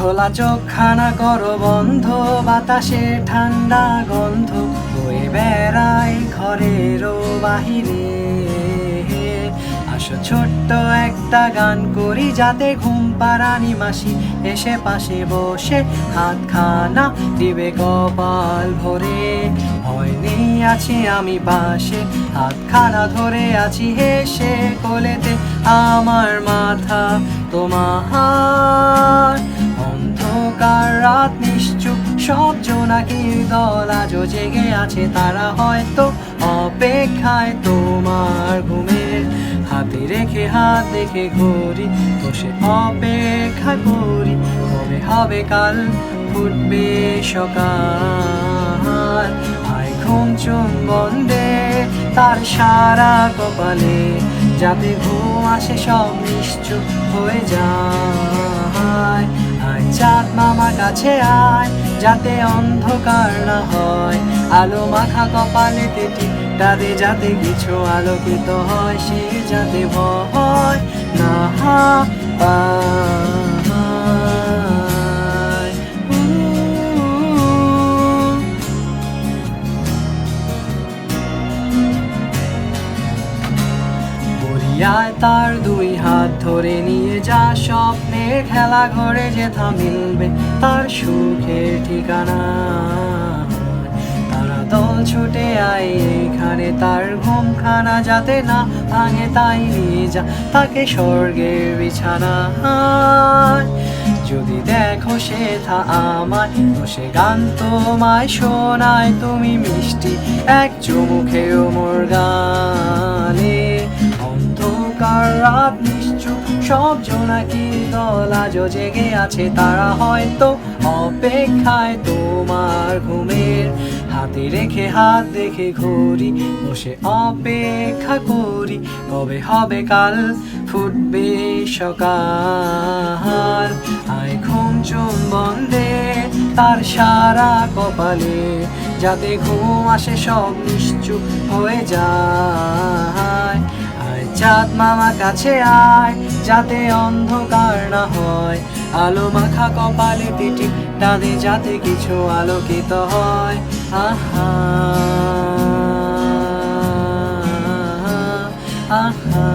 খোলা চোখখানা করো বন্ধ, বাতাসে ঠান্ডা গন্ধ বয়ে বেড়াই ঘরেরও বাহিরে। আসো ছোট্ট একটা গান করি, যাতে ঘুম পাড়ানি মাসি এসে পাশে বসে হাতখানা দিবে কপাল ভরে। ভয় নেই আছি আমি পাশে, হাতখানা ধরে আছি হেসে কোলেতে আমার মাথা তোমার। অন্ধকার রাত নিশ্চুপ, সব জোনাকির দল আজও জেগে আছে, তারা হয়তো অপেক্ষায় তোমার ঘুমের। হাতে রেখে হাত দেখে ঘড়ি, বসে অপেক্ষা করি, কবে হবে কাল, ফুটবে সকাল। আয় ঘুম চুম্বন দে তার সারা কপালে, যাতে ঘুম আসে সব নিশ্চুপ হয়ে যায়। আয় চাঁদ মামা কাছে আয়, যাতে অন্ধকার না হয়, আলো মাখা কপালে টিপটা দে, যাতে কিছু আলোকিত হয়, সে যাতে ভয় না পায়। বরিয়ায় তার দুই হাত ধরে নিয়ে যা, স্বপ্নের খেলা ঘরে যেথা মিলবে তার সুখের ঠিকানা। তারা দল ছুটে আয় এখানে, তার ঘুমখানা যাতে না ভাঙে, তাই নিয়ে যা তাকে স্বর্গের বিছানা। যদি দেখো সেথা আমায়, তো সে গান তোমায় শোনায়, তুমি মিষ্টি এক চুমুখেও মোর গানে। অন্ধকার রাত নিশ্চুপ, সব জোনাকির দল আজও জেগে আছে, তারা হয়তো অপেক্ষায় তোমার ঘুমের। হাতে রেখে হাত দেখে ঘড়ি, বসে অপেক্ষা করি, কবে হবে কাল, ফুটবে সকাল। আয় ঘুম চুম্বন দে তার সারা কপালে, যাতে ঘুম আসে সব নিশ্চুপ হয়ে যায়। আয় চাঁদ মামা কাছে আয়, যাতে অন্ধকার না হয়, আলো মাখা কপালে টিপটা দে, যাতে কিছু আলোকিত হয়। আহা আহা।